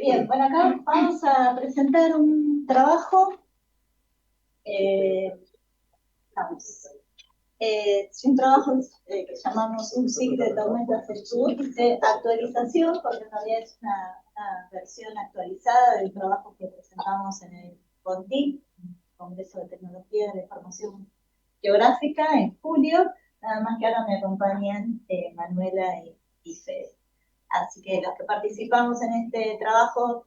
Bien, bueno, acá vamos a presentar un trabajo, eh, vamos, es un trabajo que llamamos un ciclo de tormentas del sur, dice actualización, porque en realidad es una versión actualizada del trabajo que presentamos en el CONTIC, Congreso de Tecnología de Información Geográfica, en julio, nada más que ahora me acompañan Manuela y Fede. Así que los que participamos en este trabajo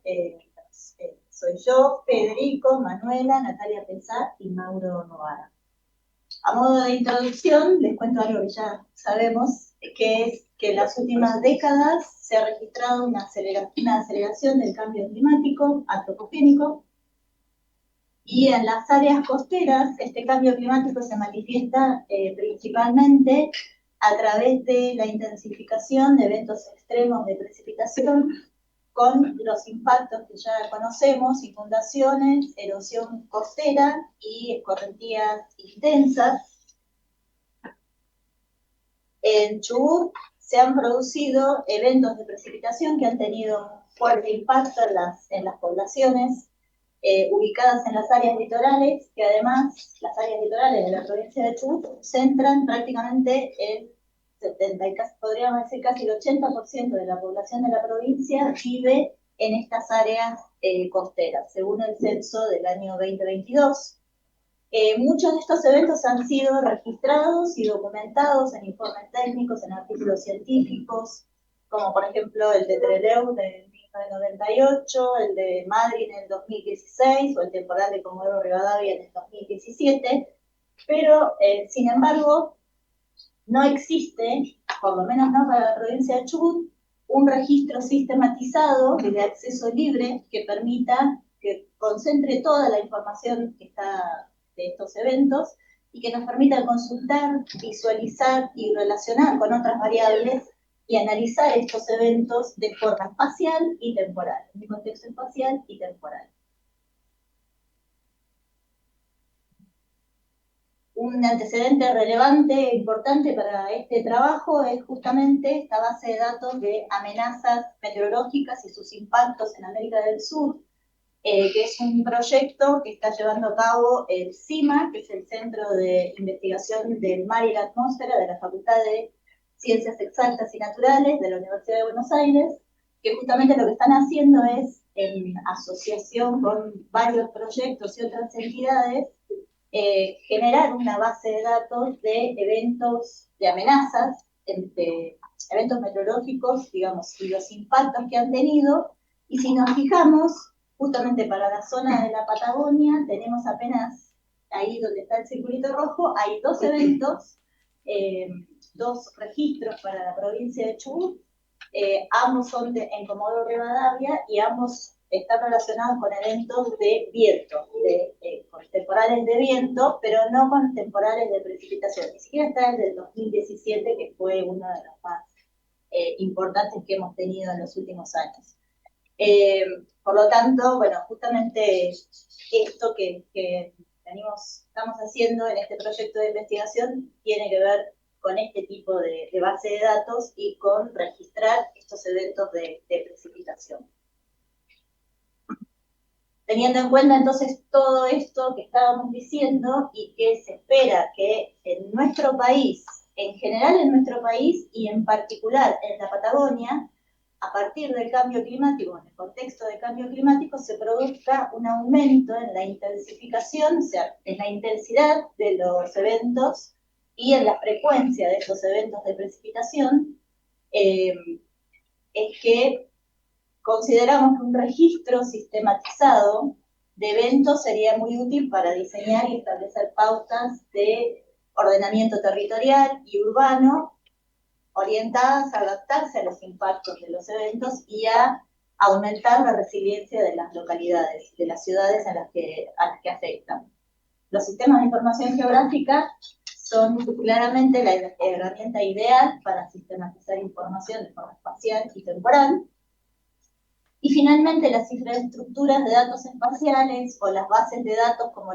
soy yo, Federico, Manuela, Natalia Pesar y Mauro Novara. A modo de introducción, les cuento algo que ya sabemos, que es que en las últimas décadas se ha registrado una aceleración del cambio climático antropogénico, y en las áreas costeras este cambio climático se manifiesta principalmente a través de la intensificación de eventos extremos de precipitación, con los impactos que ya conocemos: inundaciones, erosión costera y escorrentías intensas. En Chubut se han producido eventos de precipitación que han tenido un fuerte impacto en las poblaciones ubicadas en las áreas litorales, que además las áreas litorales de la provincia de Chubut centran prácticamente el 70, podríamos decir casi el 80% de la población de la provincia vive en estas áreas costeras, según el censo del año 2022. Muchos de estos eventos han sido registrados y documentados en informes técnicos, en artículos científicos, como por ejemplo el de Trelew de 1998, el de Madrid en el 2016 o el temporal de Comodoro Rivadavia en el 2017, pero sin embargo no existe, por lo menos no para la provincia de Chubut, un registro sistematizado de acceso libre que permita que concentre toda la información que está de estos eventos y que nos permita consultar, visualizar y relacionar con otras variables y analizar estos eventos de forma espacial y temporal, en un contexto espacial y temporal. Un antecedente relevante e importante para este trabajo es justamente esta base de datos de amenazas meteorológicas y sus impactos en América del Sur, que es un proyecto que está llevando a cabo el CIMA, que es el Centro de Investigación del Mar y la Atmósfera de la Facultad de Ciencias Exactas y Naturales de la Universidad de Buenos Aires, que justamente lo que están haciendo es, en asociación con varios proyectos y otras entidades, generar una base de datos de eventos, de amenazas, de eventos meteorológicos, digamos, y los impactos que han tenido. Y si nos fijamos, justamente para la zona de la Patagonia, tenemos apenas, ahí donde está el circulito rojo, hay dos eventos, dos registros para la provincia de Chubut, ambos son en Comodoro Rivadavia y ambos están relacionados con eventos de viento, con temporales de viento, pero no con temporales de precipitación. Ni siquiera está el del 2017, que fue uno de los más importantes que hemos tenido en los últimos años. Por lo tanto, bueno, justamente esto que estamos haciendo en este proyecto de investigación tiene que ver con este tipo de base de datos y con registrar estos eventos de precipitación. Teniendo en cuenta entonces todo esto que estábamos diciendo y que se espera que en nuestro país, en general en nuestro país y en particular en la Patagonia, a partir del cambio climático, en el contexto de cambio climático, se produzca un aumento en la intensificación, o sea, en la intensidad de los eventos y en la frecuencia de estos eventos de precipitación, es que consideramos que un registro sistematizado de eventos sería muy útil para diseñar y establecer pautas de ordenamiento territorial y urbano orientadas a adaptarse a los impactos de los eventos y a aumentar la resiliencia de las localidades, de las ciudades a las que afectan. Los sistemas de información geográfica son claramente la herramienta ideal para sistematizar información de forma espacial y temporal. Y finalmente, las infraestructuras de datos espaciales o las bases de datos como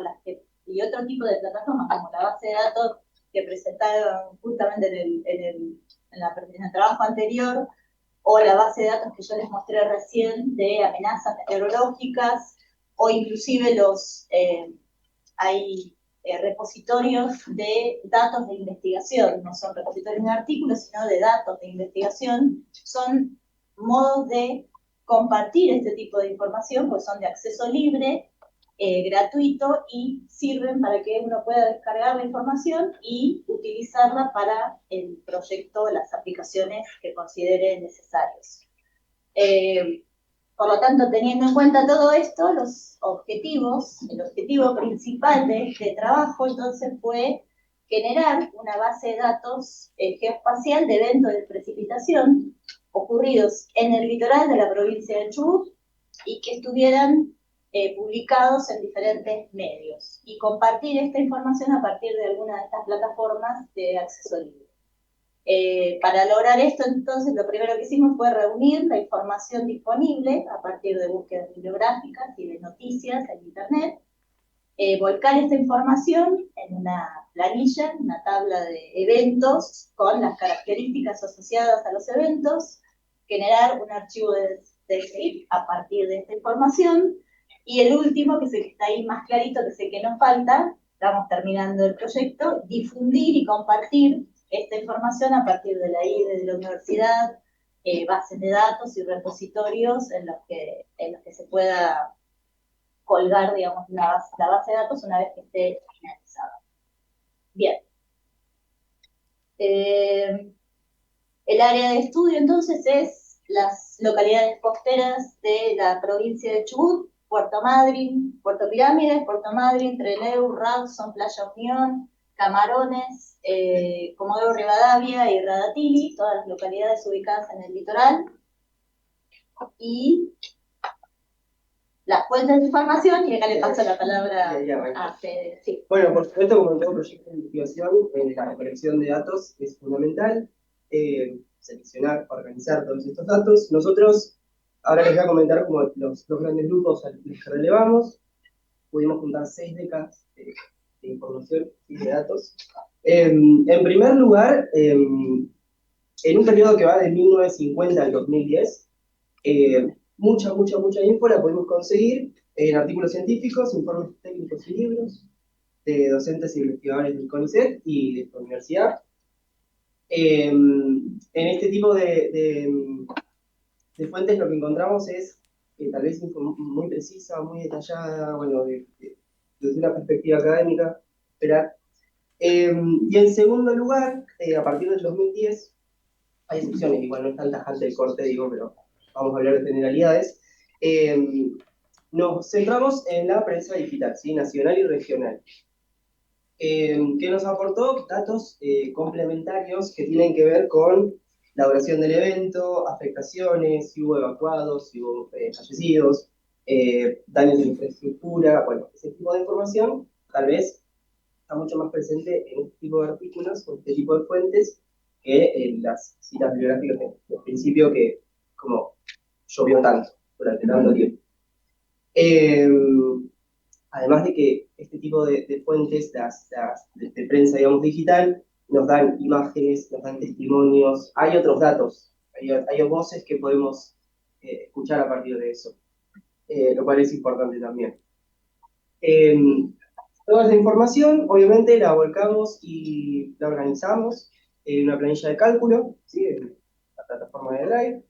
y otro tipo de plataformas como la base de datos que presentaron justamente en el trabajo anterior, o la base de datos que yo les mostré recién de amenazas meteorológicas, o inclusive hay repositorios de datos de investigación, no son repositorios de artículos, sino de datos de investigación, son modos de compartir este tipo de información, pues son de acceso libre, gratuito, y sirven para que uno pueda descargar la información y utilizarla para el proyecto, las aplicaciones que considere necesarios. Por lo tanto, teniendo en cuenta todo esto, los objetivos, el objetivo principal de este trabajo entonces fue generar una base de datos geoespacial de eventos de precipitación ocurridos en el litoral de la provincia de Chubut y que estuvieran publicados en diferentes medios, y compartir esta información a partir de alguna de estas plataformas de acceso libre. Para lograr esto, entonces, lo primero que hicimos fue reunir la información disponible a partir de búsquedas bibliográficas y de noticias en Internet, volcar esta información en una planilla, una tabla de eventos con las características asociadas a los eventos, generar un archivo de script a partir de esta información, y el último, que es el que está ahí más clarito, que es el que nos falta, estamos terminando el proyecto, difundir y compartir esta información a partir de la IDE de la universidad, bases de datos y repositorios en los que se pueda colgar, digamos, la base de datos una vez que esté finalizada. Bien. El área de estudio, entonces, es las localidades costeras de la provincia de Chubut: Puerto Madryn, Puerto Pirámides, Puerto Madryn, Trelew, Rawson, Playa Unión, Camarones, Comodoro Rivadavia y Radatili, todas las localidades ubicadas en el litoral. Y las fuentes de información, y acá le paso la palabra a Fede. Sí. Bueno, por supuesto, como en todo proyecto de investigación, la recolección de datos es fundamental. Seleccionar, organizar todos estos datos. Nosotros, ahora les voy a comentar como los grandes grupos a los que relevamos. Pudimos juntar 6 décadas de información y de datos. En primer lugar, en un periodo que va de 1950 al 2010, mucha info la podemos conseguir en artículos científicos, informes técnicos y libros de docentes e investigadores del CONICET y de esta universidad. En este tipo de fuentes lo que encontramos es tal vez info muy precisa, muy detallada, bueno, desde una perspectiva académica, esperar. Y en segundo lugar, a partir del 2010, hay excepciones, igual no es tan tajante el corte, digo, pero vamos a hablar de generalidades. Nos centramos en la prensa digital, ¿sí? Nacional y regional, que nos aportó datos complementarios que tienen que ver con la duración del evento, afectaciones, si hubo evacuados, si hubo fallecidos, daños de infraestructura. Bueno, ese tipo de información tal vez está mucho más presente en este tipo de artículos o este tipo de fuentes que en las citas bibliográficas del principio, que como llovió tanto durante tanto tiempo. Además de que este tipo de fuentes, de prensa, digamos, digital, nos dan imágenes, nos dan testimonios, hay otros datos, hay voces que podemos escuchar a partir de eso, lo cual es importante también. Toda esa información, obviamente, la volcamos y la organizamos en una planilla de cálculo, ¿sí? En la plataforma de Drive.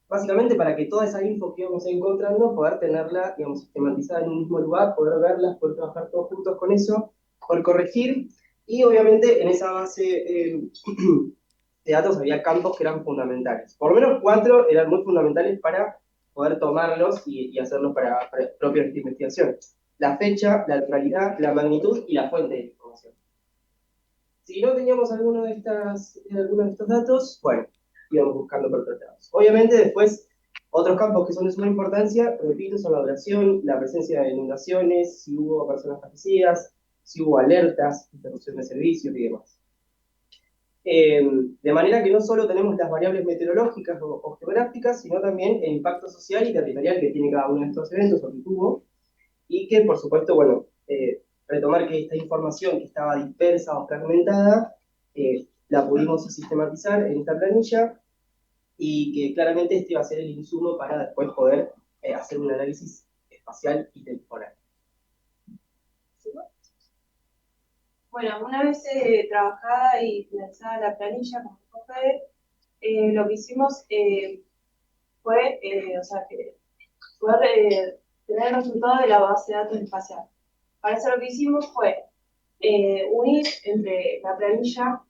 Básicamente para que toda esa info que íbamos encontrando, poder tenerla, digamos, sistematizada en un mismo lugar, poder verlas, poder trabajar todos juntos con eso, poder corregir, y obviamente en esa base de datos había campos que eran fundamentales. Por lo menos 4 eran muy fundamentales para poder tomarlos y hacerlos para propias de esta investigación: la fecha, la localidad, la magnitud y la fuente de información. Si no teníamos alguno de estos datos, bueno, íbamos buscando por otros lados. Obviamente después, otros campos que son de suma importancia, repito, son la duración, la presencia de inundaciones, si hubo personas fallecidas, si hubo alertas, interrupción de servicios y demás. De manera que no solo tenemos las variables meteorológicas o geográficas, sino también el impacto social y territorial que tiene cada uno de estos eventos o que tuvo, y que, por supuesto, bueno, retomar que esta información que estaba dispersa o fragmentada, la pudimos sistematizar en esta planilla y que claramente este va a ser el insumo para después poder hacer un análisis espacial y temporal. Bueno, una vez trabajada y finalizada la planilla con Fede, lo que hicimos fue, o sea, que poder tener el resultado de la base de datos espacial. Para eso lo que hicimos fue unir entre la planilla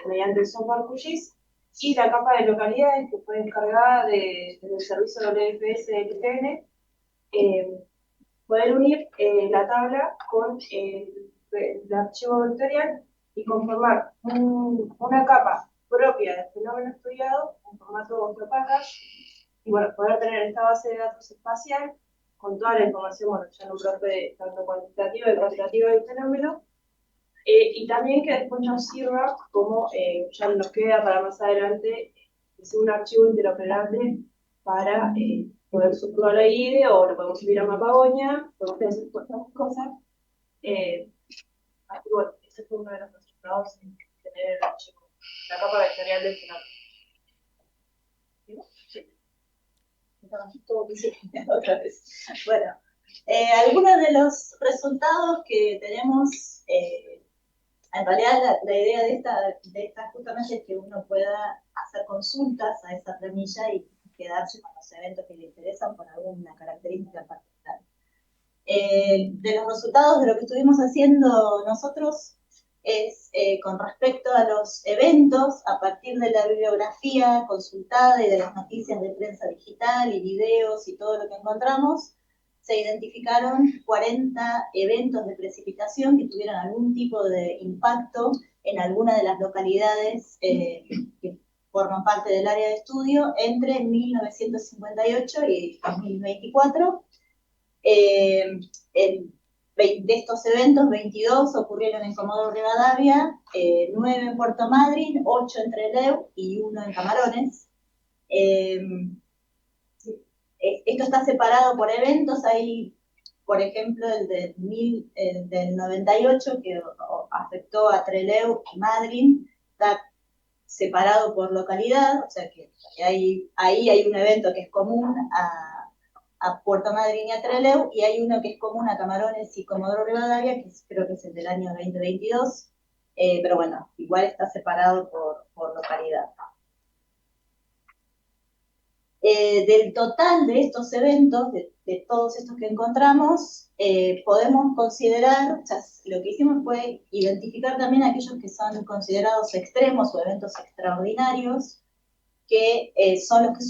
mediante el software QGIS y la capa de localidades que fue descargada del servicio WFS del IPN, poder unir la tabla con el archivo vectorial y conformar una capa propia del fenómeno estudiado en formato Geopacker, y bueno, poder tener esta base de datos espacial con toda la información, bueno, ya en un profe tanto cuantitativa y cuantitativa del fenómeno, y también que después nos sirva como, ya nos queda para más adelante, es un archivo interoperable para poder subirlo a IDE, o lo podemos subir a Mapagoña, podemos hacer otras cosas. Así bueno, ese fue uno de los resultados en tener el archivo, la capa vectorial del fenómeno. Sí. Otra vez. Bueno, algunos de los resultados que tenemos, en realidad la idea de esta justamente es que uno pueda hacer consultas a esa planilla y quedarse con los eventos que le interesan por alguna característica particular. De los resultados de lo que estuvimos haciendo nosotros es con respecto a los eventos, a partir de la bibliografía consultada y de las noticias de prensa digital y videos y todo lo que encontramos, se identificaron 40 eventos de precipitación que tuvieron algún tipo de impacto en alguna de las localidades que forman parte del área de estudio entre 1958 y 2024. De estos eventos, 22 ocurrieron en Comodoro Rivadavia, 9 en Puerto Madryn, 8 en Trelew y 1 en Camarones. Esto está separado por eventos. Hay, por ejemplo, el del 98 que afectó a Trelew y Madryn, está separado por localidad, o sea que ahí hay un evento que es común a Puerto Madryn y a Trelew, y hay uno que es común a Camarones y Comodoro Rivadavia, que creo que es el del año 2022, pero bueno, igual está separado por localidad. Del total de estos eventos, de todos estos que encontramos, podemos considerar, o sea, lo que hicimos fue identificar también aquellos que son considerados extremos o eventos extraordinarios, que son los que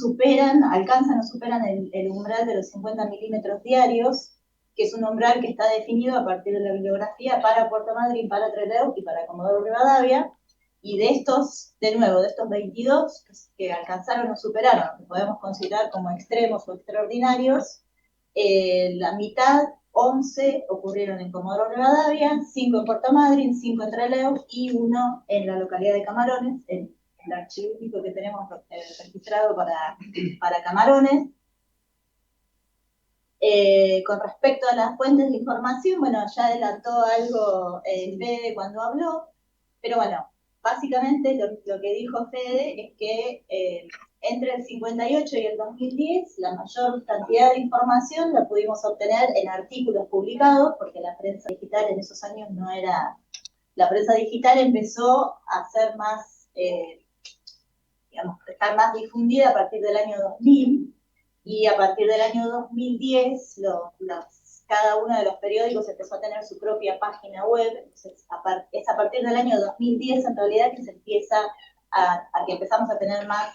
alcanzan o superan el umbral de los 50 milímetros diarios, que es un umbral que está definido a partir de la bibliografía para Puerto Madryn, para Trelew y para Comodoro Rivadavia. Y de estos, de nuevo, de estos 22 que alcanzaron o superaron, que podemos considerar como extremos o extraordinarios, la mitad, 11, ocurrieron en Comodoro Rivadavia, 5 en Puerto Madryn, 5 en Trelew y 1 en la localidad de Camarones, el archivo único que tenemos registrado para Camarones. Con respecto a las fuentes de información, bueno, ya adelantó algo Fede cuando habló, pero bueno, básicamente lo que dijo Fede es que entre el 58 y el 2010 la mayor cantidad de información la pudimos obtener en artículos publicados, porque la prensa digital en esos años no era... La prensa digital empezó a ser más, digamos, estar más difundida a partir del año 2000, y a partir del año 2010 cada uno de los periódicos empezó a tener su propia página web. Entonces, es a partir del año 2010 en realidad que se empieza a que empezamos a tener más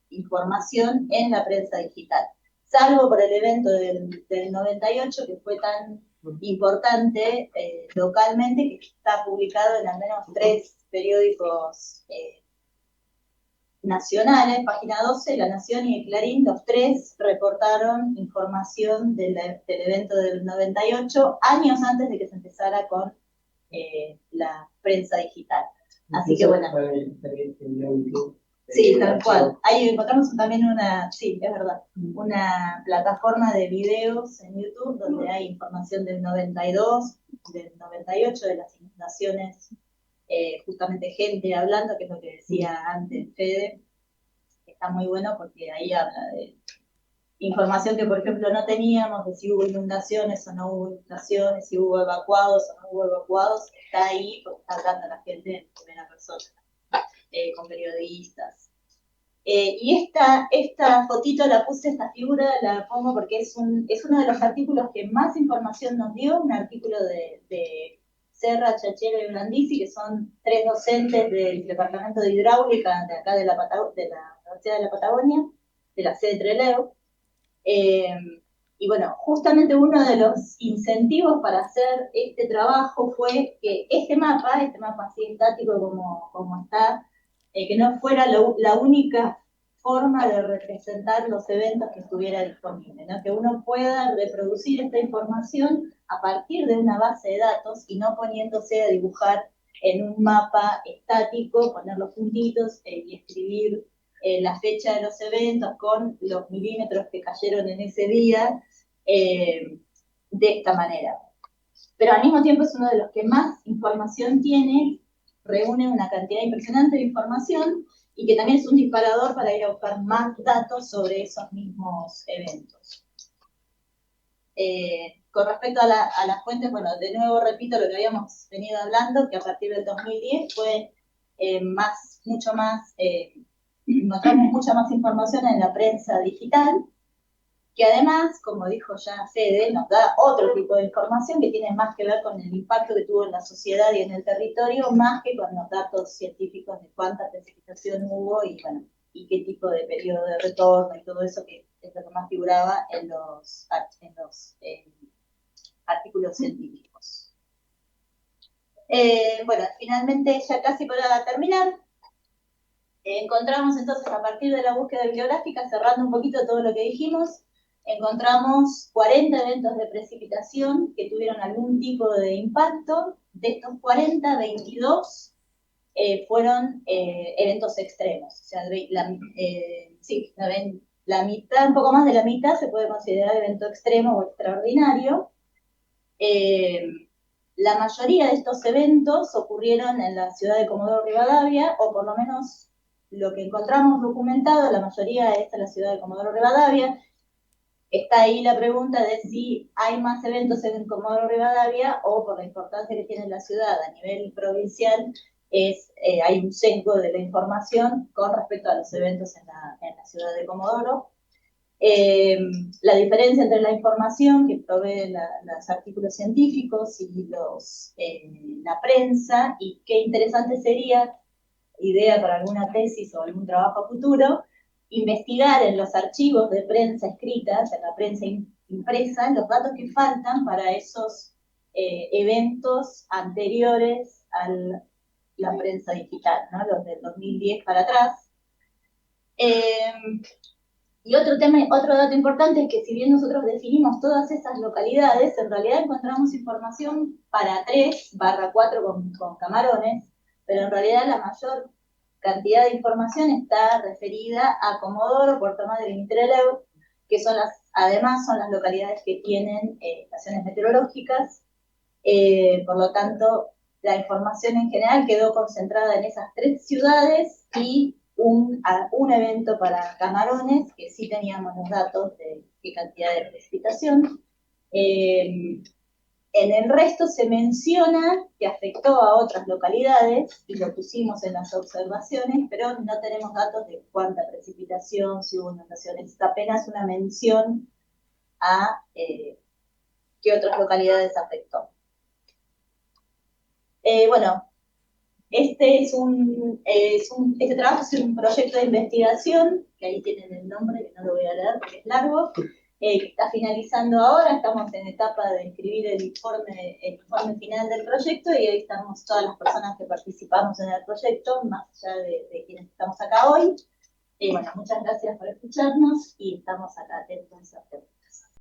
información en la prensa digital, salvo por el evento del 98, que fue tan importante localmente, que está publicado en al menos 3 periódicos nacionales, página 12, La Nación y el Clarín, los 3 reportaron información del evento del 98, años antes de que se empezara con la prensa digital. Así que bueno. Sí, tal cual. Ahí encontramos también sí, es verdad, una plataforma de videos en YouTube donde hay información del 92, del 98, de las inundaciones, justamente gente hablando, que es lo que decía antes Fede, está muy bueno porque ahí habla de información que, por ejemplo, no teníamos, de si hubo inundaciones o no hubo inundaciones, si hubo evacuados o no hubo evacuados, está ahí porque está hablando la gente en primera persona, con periodistas. Y esta fotito la puse, esta figura la pongo porque es uno de los artículos que más información nos dio, un artículo de Serra, Chachero y Blandisi, que son 3 docentes del Departamento de Hidráulica de acá de la Universidad de la Patagonia, de la sede Trelew. Y bueno, justamente uno de los incentivos para hacer este trabajo fue que este mapa así estático como está, que no fuera la única forma de representar los eventos que estuviera disponible, ¿no? Que uno pueda reproducir esta información a partir de una base de datos y no poniéndose a dibujar en un mapa estático, poner los puntitos y escribir la fecha de los eventos con los milímetros que cayeron en ese día, de esta manera. Pero al mismo tiempo es uno de los que más información tiene, reúne una cantidad impresionante de información y que también es un disparador para ir a buscar más datos sobre esos mismos eventos. Con respecto a las fuentes, bueno, de nuevo repito lo que habíamos venido hablando, que a partir del 2010 fue encontramos mucha más información en la prensa digital, que además, como dijo ya Fede, nos da otro tipo de información que tiene más que ver con el impacto que tuvo en la sociedad y en el territorio, más que con los datos científicos de cuánta precipitación hubo y, bueno, y qué tipo de periodo de retorno y todo eso, que es lo que más figuraba en los artículos científicos. Bueno, finalmente, ya casi para terminar, encontramos entonces, a partir de la búsqueda bibliográfica, cerrando un poquito todo lo que dijimos, encontramos 40 eventos de precipitación que tuvieron algún tipo de impacto. De estos 40, 22 fueron eventos extremos. O sea, la mitad, un poco más de la mitad se puede considerar evento extremo o extraordinario. La mayoría de estos eventos ocurrieron en la ciudad de Comodoro Rivadavia, o por lo menos lo que encontramos documentado, la mayoría es en la ciudad de Comodoro Rivadavia. Está ahí la pregunta de si hay más eventos en Comodoro Rivadavia o por la importancia que tiene la ciudad a nivel provincial, hay un sesgo de la información con respecto a los eventos en la ciudad de Comodoro. La diferencia entre la información que provee los artículos científicos y la prensa, y qué interesante sería, idea para alguna tesis o algún trabajo futuro, investigar en los archivos de prensa escritas, en la prensa impresa, los datos que faltan para esos eventos anteriores a la prensa digital, ¿no? Los del 2010 para atrás. Y otro dato importante es que si bien nosotros definimos todas esas localidades, en realidad encontramos información para 3/4 con Camarones, pero en realidad la mayor cantidad de información está referida a Comodoro, Puerto Madryn y Trelew, que además son las localidades que tienen estaciones meteorológicas. Por lo tanto, la información en general quedó concentrada en esas 3 ciudades y un evento para Camarones, que sí teníamos los datos de qué cantidad de precipitación. En el resto se menciona que afectó a otras localidades, y lo pusimos en las observaciones, pero no tenemos datos de cuánta precipitación, si hubo inundaciones, es apenas una mención a qué otras localidades afectó. Bueno, este trabajo es un proyecto de investigación, que ahí tienen el nombre, que no lo voy a leer porque es largo, que está finalizando ahora. Estamos en etapa de escribir el informe final del proyecto, y ahí estamos todas las personas que participamos en el proyecto, más allá de quienes estamos acá hoy. Bueno, muchas gracias por escucharnos y estamos acá atentos a hacer.